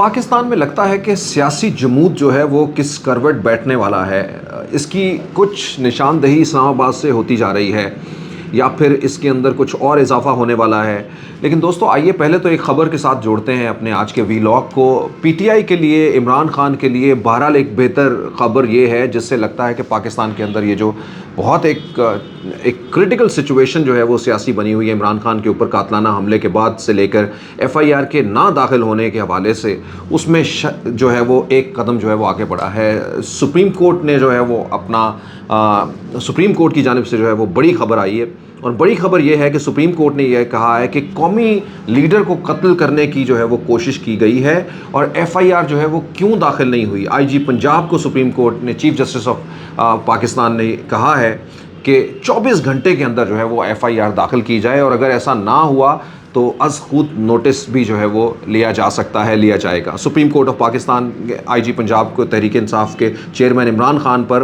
پاکستان میں لگتا ہے کہ سیاسی جمود جو ہے وہ کس کروٹ بیٹھنے والا ہے، اس کی کچھ نشاندہی اسلام آباد سے ہوتی جا رہی ہے یا پھر اس کے اندر کچھ اور اضافہ ہونے والا ہے۔ لیکن دوستو آئیے پہلے تو ایک خبر کے ساتھ جوڑتے ہیں اپنے آج کے ویلاگ کو۔ پی ٹی آئی کے لیے، عمران خان کے لیے بہرحال ایک بہتر خبر یہ ہے جس سے لگتا ہے کہ پاکستان کے اندر یہ جو بہت ایک کرٹیکل سچویشن جو ہے وہ سیاسی بنی ہوئی ہے عمران خان کے اوپر قاتلانہ حملے کے بعد سے لے کر ایف آئی آر کے نہ داخل ہونے کے حوالے سے، اس میں جو ہے وہ ایک قدم جو ہے وہ آگے بڑھا ہے۔ سپریم کورٹ نے جو ہے وہ اپنا سپریم کورٹ کی جانب سے جو ہے وہ بڑی خبر آئی ہے، اور بڑی خبر یہ ہے کہ سپریم کورٹ نے یہ کہا ہے کہ قومی لیڈر کو قتل کرنے کی جو ہے وہ کوشش کی گئی ہے، اور ایف آئی آر جو ہے وہ کیوں داخل نہیں ہوئی۔ آئی جی پنجاب کو سپریم کورٹ نے، چیف جسٹس آف پاکستان نے کہا ہے کہ 24 گھنٹے کے اندر جو ہے وہ ایف آئی آر داخل کی جائے، اور اگر ایسا نہ ہوا تو از خود نوٹس بھی جو ہے وہ لیا جا سکتا ہے، لیا جائے گا۔ سپریم کورٹ آف پاکستان آئی جی پنجاب کو تحریک انصاف کے چیئرمین عمران خان پر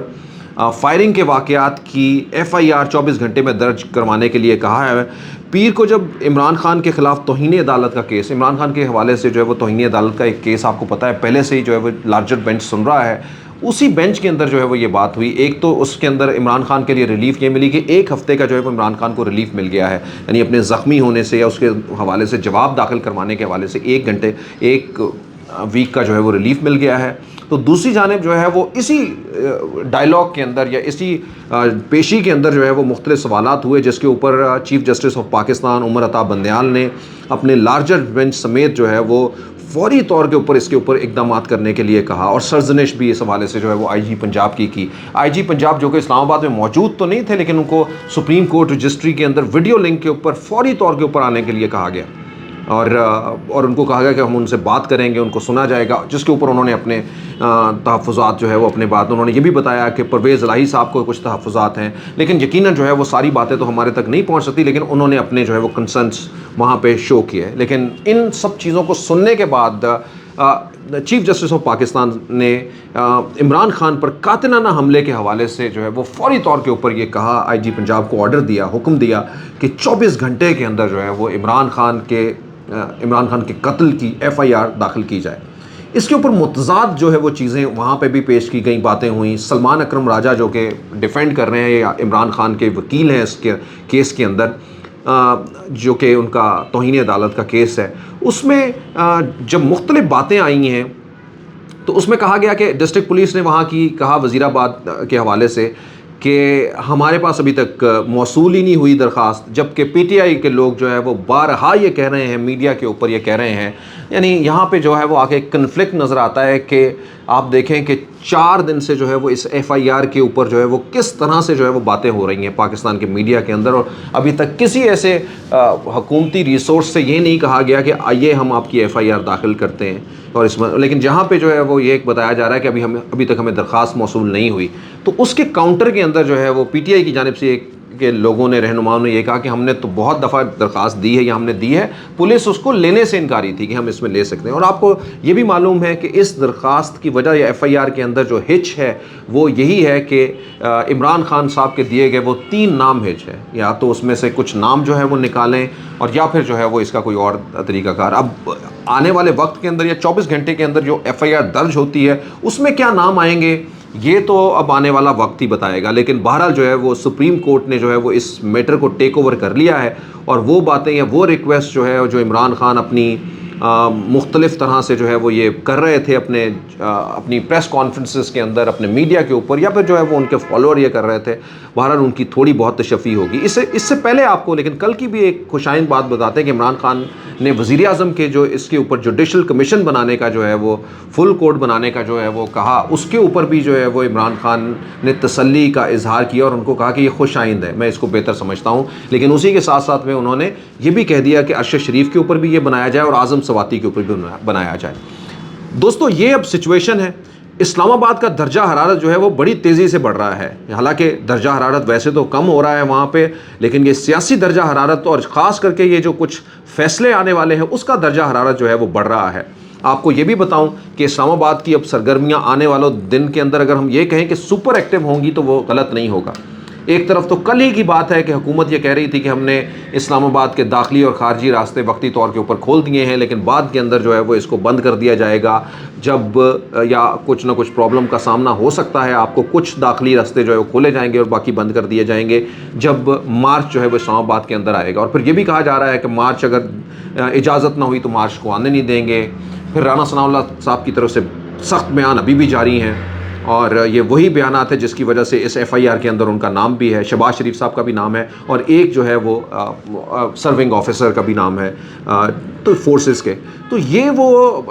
فائرنگ کے واقعات کی ایف آئی آر 24 گھنٹے میں درج کروانے کے لیے کہا ہے۔ پیر کو جب عمران خان کے خلاف توہین عدالت کا کیس، عمران خان کے حوالے سے جو ہے وہ توہین عدالت کا ایک کیس آپ کو پتہ ہے پہلے سے ہی جو ہے وہ لارجر بینچ سن رہا ہے، اسی بینچ کے اندر جو ہے وہ یہ بات ہوئی۔ ایک تو اس کے اندر عمران خان کے لیے ریلیف یہ ملی کہ 1 ہفتے کا جو ہے وہ عمران خان کو ریلیف مل گیا ہے، یعنی اپنے زخمی ہونے سے یا اس کے حوالے سے جواب داخل کروانے کے حوالے سے 1 ویک کا جو ہے وہ ریلیف مل گیا ہے۔ تو دوسری جانب جو ہے وہ اسی ڈائلاگ کے اندر یا اسی پیشی کے اندر جو ہے وہ مختلف سوالات ہوئے، جس کے اوپر chief justice of Pakistan Umar Ata Bandial نے اپنے لارجر بینچ سمیت جو ہے وہ فوری طور کے اوپر اس کے اوپر اقدامات کرنے کے لیے کہا، اور سرزنش بھی اس حوالے سے جو ہے وہ آئی جی پنجاب کی۔ آئی جی پنجاب جو کہ اسلام آباد میں موجود تو نہیں تھے، لیکن ان کو سپریم کورٹ رجسٹری کے اندر ویڈیو لنک کے اوپر فوری طور کے اوپر آنے کے لیے کہا گیا، اور ان کو کہا گیا کہ ہم ان سے بات کریں گے، ان کو سنا جائے گا، جس کے اوپر انہوں نے اپنے تحفظات جو ہے وہ اپنے بات، انہوں نے یہ بھی بتایا کہ پرویز الہی صاحب کو کچھ تحفظات ہیں، لیکن یقیناً جو ہے وہ ساری باتیں تو ہمارے تک نہیں پہنچ سکتی، لیکن انہوں نے اپنے جو ہے وہ کنسرنس وہاں پہ شو کیے۔ لیکن ان سب چیزوں کو سننے کے بعد چیف جسٹس آف پاکستان نے عمران خان پر قاتلانہ حملے کے حوالے سے جو ہے وہ فوری طور کے اوپر یہ کہا، آئی جی پنجاب کو آرڈر دیا، حکم دیا کہ 24 گھنٹے کے اندر جو ہے وہ عمران خان کے قتل کی ایف آئی آر داخل کی جائے۔ اس کے اوپر متضاد جو ہے وہ چیزیں وہاں پہ بھی پیش کی گئیں، باتیں ہوئیں۔ سلمان اکرم راجہ جو کہ ڈیفینڈ کر رہے ہیں یا عمران خان کے وکیل ہیں اس کے کیس کے اندر، جو کہ ان کا توہین عدالت کا کیس ہے، اس میں جب مختلف باتیں آئی ہیں تو اس میں کہا گیا کہ ڈسٹرکٹ پولیس نے وہاں کی کہا وزیر آباد کے حوالے سے کہ ہمارے پاس ابھی تک موصول ہی نہیں ہوئی درخواست، جبکہ پی ٹی آئی کے لوگ جو ہے وہ بارہا یہ کہہ رہے ہیں، میڈیا کے اوپر یہ کہہ رہے ہیں، یعنی یہاں پہ جو ہے وہ آگے کنفلکٹ نظر آتا ہے کہ آپ دیکھیں کہ 4 دن سے جو ہے وہ اس ایف آئی آر کے اوپر جو ہے وہ کس طرح سے جو ہے وہ باتیں ہو رہی ہیں پاکستان کے میڈیا کے اندر، اور ابھی تک کسی ایسے حکومتی ریسورس سے یہ نہیں کہا گیا کہ آئیے ہم آپ کی ایف آئی آر داخل کرتے ہیں، اور اس میں لیکن جہاں پہ جو ہے وہ یہ بتایا جا رہا ہے کہ ابھی تک ہمیں درخواست موصول نہیں ہوئی۔ تو اس کے کاؤنٹر کے اندر جو ہے وہ پی ٹی آئی کی جانب سے کہ لوگوں نے، رہنماؤں نے یہ کہا کہ ہم نے تو بہت دفعہ درخواست دی ہے یا ہم نے دی ہے، پولیس اس کو لینے سے انکاری تھی کہ ہم اس میں لے سکتے ہیں۔ اور آپ کو یہ بھی معلوم ہے کہ اس درخواست کی وجہ یا ایف آئی آر کے اندر جو ہچ ہے وہ یہی ہے کہ عمران خان صاحب کے دیے گئے وہ 3 نام ہچ ہے، یا تو اس میں سے کچھ نام جو ہے وہ نکالیں، اور یا پھر جو ہے وہ اس کا کوئی اور طریقہ کار۔ اب آنے والے وقت کے اندر یا 24 گھنٹے کے اندر جو ایف آئی آر درج ہوتی ہے اس میں کیا نام آئیں گے یہ تو اب آنے والا وقت ہی بتائے گا، لیکن بہرحال جو ہے وہ سپریم کورٹ نے جو ہے وہ اس میٹر کو ٹیک اوور کر لیا ہے، اور وہ باتیں یا وہ ریکویسٹ جو ہے جو عمران خان اپنی مختلف طرح سے جو ہے وہ یہ کر رہے تھے اپنی پریس کانفرنسز کے اندر، اپنے میڈیا کے اوپر، یا پھر جو ہے وہ ان کے فالوور یہ کر رہے تھے، بہرحال ان کی تھوڑی بہت تشفی ہوگی۔ اس سے پہلے آپ کو لیکن کل کی بھی ایک خوشائند بات بتاتے ہیں کہ عمران خان نے وزیر اعظم کے جو اس کے اوپر جوڈیشل کمیشن بنانے کا جو ہے وہ فل کوڈ بنانے کا جو ہے وہ کہا، اس کے اوپر بھی جو ہے وہ عمران خان نے تسلی کا اظہار کیا اور ان کو کہا کہ یہ خوش آئند ہے، میں اس کو بہتر سمجھتا ہوں، لیکن اسی کے ساتھ ساتھ میں انہوں نے یہ بھی کہہ دیا کہ ارشد شریف کے اوپر بھی یہ بنایا جائے اور اعظم سواتی کے اوپر بھی بنایا جائے۔ دوستو یہ اب سچویشن ہے، اسلام آباد کا درجہ حرارت جو ہے وہ بڑی تیزی سے بڑھ رہا ہے، حالانکہ درجہ حرارت ویسے تو کم ہو رہا ہے وہاں پہ، لیکن یہ سیاسی درجہ حرارت اور خاص کر کے یہ جو کچھ فیصلے آنے والے ہیں اس کا درجہ حرارت جو ہے وہ بڑھ رہا ہے۔ آپ کو یہ بھی بتاؤں کہ اسلام آباد کی اب سرگرمیاں آنے والوں دن کے اندر اگر ہم یہ کہیں کہ سپر ایکٹیو ہوں گی تو وہ غلط نہیں ہوگا۔ ایک طرف تو کل ہی کی بات ہے کہ حکومت یہ کہہ رہی تھی کہ ہم نے اسلام آباد کے داخلی اور خارجی راستے وقتی طور کے اوپر کھول دیے ہیں، لیکن بعد کے اندر جو ہے وہ اس کو بند کر دیا جائے گا جب یا کچھ نہ کچھ پرابلم کا سامنا ہو سکتا ہے، آپ کو کچھ داخلی راستے جو ہے وہ کھولے جائیں گے اور باقی بند کر دیے جائیں گے جب مارچ جو ہے وہ اسلام آباد کے اندر آئے گا۔ اور پھر یہ بھی کہا جا رہا ہے کہ مارچ اگر اجازت نہ ہوئی تو مارچ کو آنے نہیں دیں گے۔ پھر رانا ثناء اللہ صاحب کی طرف سے سخت بیان ابھی بھی جاری ہیں، اور یہ وہی بیانات ہیں جس کی وجہ سے اس ایف آئی آر کے اندر ان کا نام بھی ہے، شہباز شریف صاحب کا بھی نام ہے، اور ایک جو ہے وہ سرونگ آفیسر کا بھی نام ہے تو فورسز کے، تو یہ وہ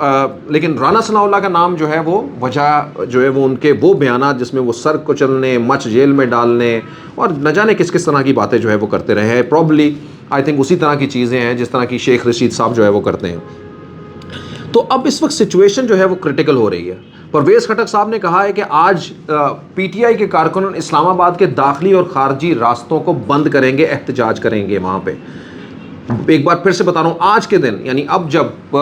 لیکن رانا ثناء اللہ کا نام جو ہے وہ وجہ جو ہے وہ ان کے وہ بیانات جس میں وہ سر کو چلنے، مچ جیل میں ڈالنے اور نہ جانے کس کس طرح کی باتیں جو ہے وہ کرتے رہے ہیں، پرابلی آئی تھنک اسی طرح کی چیزیں ہیں جس طرح کی شیخ رشید صاحب جو ہے وہ کرتے ہیں۔ تو اب اس وقت سچویشن جو ہے وہ کرٹیکل ہو رہی ہے۔ پرویز خٹک صاحب نے کہا ہے کہ آج پی ٹی آئی کے کارکنان اسلام آباد کے داخلی اور خارجی راستوں کو بند کریں گے، احتجاج کریں گے وہاں پہ۔ ایک بار پھر سے بتا رہا ہوں، آج کے دن یعنی اب جب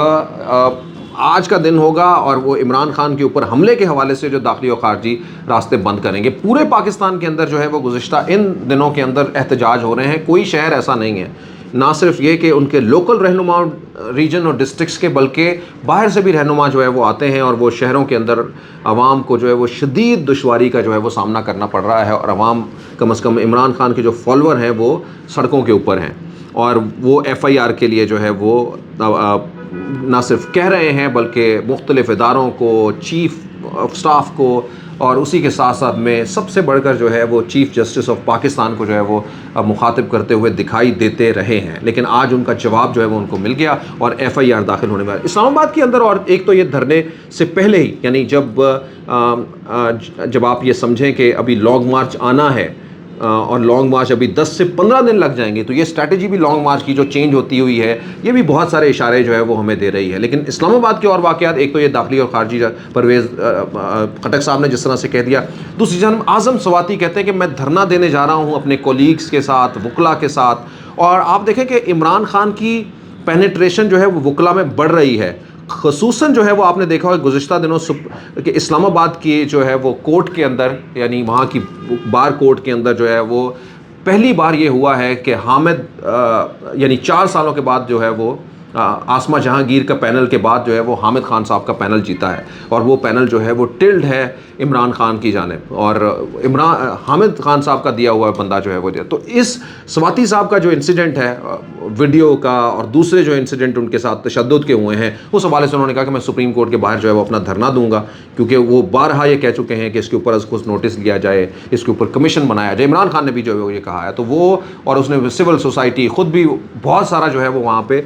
آج کا دن ہوگا اور وہ عمران خان کے اوپر حملے کے حوالے سے جو داخلی اور خارجی راستے بند کریں گے، پورے پاکستان کے اندر جو ہے وہ گزشتہ ان دنوں کے اندر احتجاج ہو رہے ہیں، کوئی شہر ایسا نہیں ہے، نہ صرف یہ کہ ان کے لوکل رہنما ریجن اور ڈسٹرکٹس کے بلکہ باہر سے بھی رہنما جو ہے وہ آتے ہیں، اور وہ شہروں کے اندر عوام کو جو ہے وہ شدید دشواری کا جو ہے وہ سامنا کرنا پڑ رہا ہے، اور عوام کم از کم عمران خان کے جو فالوور ہیں وہ سڑکوں کے اوپر ہیں، اور وہ ایف آئی آر کے لیے جو ہے وہ نہ صرف کہہ رہے ہیں بلکہ مختلف اداروں کو، چیف آف سٹاف کو، اور اسی کے ساتھ ساتھ میں سب سے بڑھ کر جو ہے وہ چیف جسٹس آف پاکستان کو جو ہے وہ مخاطب کرتے ہوئے دکھائی دیتے رہے ہیں، لیکن آج ان کا جواب جو ہے وہ ان کو مل گیا اور ایف آئی آر داخل ہونے والا اسلام آباد کے اندر۔ اور ایک تو یہ دھرنے سے پہلے ہی یعنی جب آپ یہ سمجھیں کہ ابھی لانگ مارچ آنا ہے اور لانگ مارچ ابھی 10 سے 15 دن لگ جائیں گے، تو یہ اسٹریٹجی بھی لانگ مارچ کی جو چینج ہوتی ہوئی ہے یہ بھی بہت سارے اشارے جو ہے وہ ہمیں دے رہی ہے۔ لیکن اسلام آباد کے اور واقعات، ایک تو یہ داخلی اور خارجی پرویز خٹک صاحب نے جس طرح سے کہہ دیا، دوسری جانب اعظم سواتی کہتے ہیں کہ میں دھرنا دینے جا رہا ہوں اپنے کولیگز کے ساتھ، وکلا کے ساتھ، اور آپ دیکھیں کہ عمران خان کی پینیٹریشن جو ہے وہ وکلا میں بڑھ رہی ہے، خصوصاً جو ہے وہ آپ نے دیکھا ہوگا گزشتہ دنوں کہ اسلام آباد کی جو ہے وہ کورٹ کے اندر یعنی وہاں کی بار کورٹ کے اندر جو ہے وہ پہلی بار یہ ہوا ہے کہ حامد یعنی 4 سالوں کے بعد جو ہے وہ آسمہ جہانگیر کا پینل کے بعد جو ہے وہ حامد خان صاحب کا پینل جیتا ہے، اور وہ پینل جو ہے وہ ٹلڈ ہے عمران خان کی جانب، اور حامد خان صاحب کا دیا ہوا بندہ جو ہے وہ دیا۔ تو اس سواتی صاحب کا جو انسیڈنٹ ہے ویڈیو کا اور دوسرے جو انسیڈنٹ ان کے ساتھ تشدد کے ہوئے ہیں، اس حوالے سے انہوں نے کہا کہ میں سپریم کورٹ کے باہر جو ہے وہ اپنا دھرنا دوں گا، کیونکہ وہ بارہا یہ کہہ چکے ہیں کہ اس کے اوپر از خود نوٹس لیا جائے، اس کے اوپر کمیشن بنایا جائے۔ عمران خان نے بھی جو ہے وہ یہ کہا ہے، تو وہ اور اس نے سول سوسائٹی خود بھی بہت سارا جو ہے وہ وہاں پہ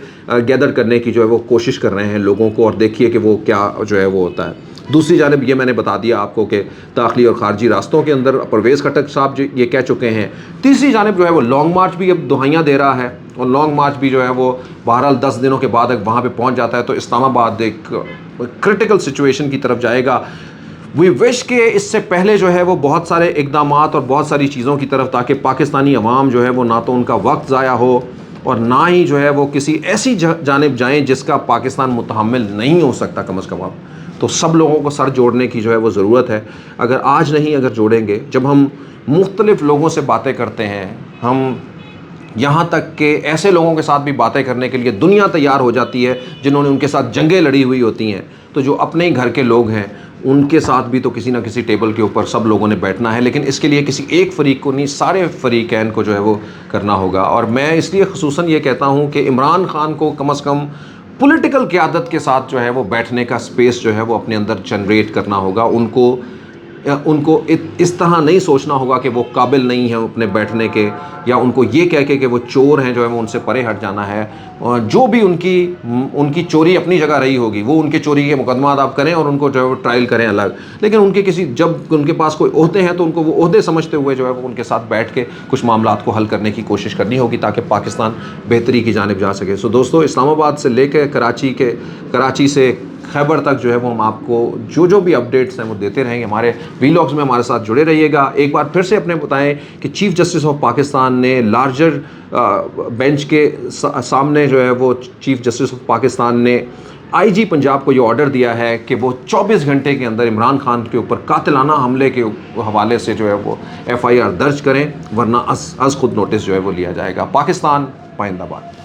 گیدر کرنے کی جو ہے وہ کوشش کر رہے ہیں لوگوں کو، اور دیکھیے کہ وہ کیا جو ہے وہ ہوتا ہے۔ دوسری جانب یہ میں نے بتا دیا آپ کو کہ داخلی اور خارجی راستوں کے اندر پرویز خٹک صاحب جو یہ کہہ چکے ہیں۔ تیسری جانب جو ہے وہ لانگ مارچ بھی اب دہائیاں دے رہا ہے، اور لانگ مارچ بھی جو ہے وہ بہرحال 10 دنوں کے بعد وہاں پہ پہنچ جاتا ہے، تو اسلام آباد ایک کرٹیکل سچویشن کی طرف جائے گا۔ وی وش کہ اس سے پہلے جو ہے وہ بہت سارے اقدامات اور بہت ساری چیزوں کی طرف، تاکہ پاکستانی عوام جو ہے وہ نہ تو ان کا وقت ضائع ہو اور نہ ہی جو ہے وہ کسی ایسی جانب جائیں جس کا پاکستان متحمل نہیں ہو سکتا کم از کم اب۔ تو سب لوگوں کو سر جوڑنے کی جو ہے وہ ضرورت ہے، اگر آج نہیں اگر جوڑیں گے، جب ہم مختلف لوگوں سے باتیں کرتے ہیں، ہم یہاں تک کہ ایسے لوگوں کے ساتھ بھی باتیں کرنے کے لیے دنیا تیار ہو جاتی ہے جنہوں نے ان کے ساتھ جنگیں لڑی ہوئی ہوتی ہیں، تو جو اپنے ہی گھر کے لوگ ہیں ان کے ساتھ بھی تو کسی نہ کسی ٹیبل کے اوپر سب لوگوں نے بیٹھنا ہے، لیکن اس کے لیے کسی ایک فریق کو نہیں، سارے فریقین کو جو ہے وہ کرنا ہوگا۔ اور میں اس لیے خصوصاً یہ کہتا ہوں کہ عمران خان کو کم از کم پولیٹیکل قیادت کے ساتھ جو ہے وہ بیٹھنے کا سپیس جو ہے وہ اپنے اندر جنریٹ کرنا ہوگا، ان کو اس طرح نہیں سوچنا ہوگا کہ وہ قابل نہیں ہیں اپنے بیٹھنے کے، یا ان کو یہ کہہ کے کہ وہ چور ہیں جو ہے وہ ان سے پرے ہٹ جانا ہے، اور جو بھی ان کی چوری اپنی جگہ رہی ہوگی وہ ان کے چوری کے مقدمات آپ کریں اور ان کو جو ہے وہ ٹرائل کریں الگ، لیکن ان کے جب ان کے پاس کوئی عہدے ہیں تو ان کو وہ عہدے سمجھتے ہوئے جو ہے وہ ان کے ساتھ بیٹھ کے کچھ معاملات کو حل کرنے کی کوشش کرنی ہوگی تاکہ پاکستان بہتری کی جانب جا سکے۔ سو دوستو، اسلام آباد سے لے کے کراچی سے خیبر تک جو ہے وہ ہم آپ کو جو بھی اپڈیٹس ہیں وہ دیتے رہیں گے، ہمارے ویلاگز میں ہمارے ساتھ جڑے رہیے گا۔ ایک بار پھر سے اپنے بتائیں کہ چیف جسٹس آف پاکستان نے لارجر بینچ کے سامنے جو ہے وہ چیف جسٹس آف پاکستان نے آئی جی پنجاب کو یہ آرڈر دیا ہے کہ وہ 24 گھنٹے کے اندر عمران خان کے اوپر قاتلانہ حملے کے حوالے سے جو ہے وہ ایف آئی آر درج کریں، ورنہ از خود نوٹس جو ہے وہ لیا جائے گا۔ پاکستان پائندہ باد۔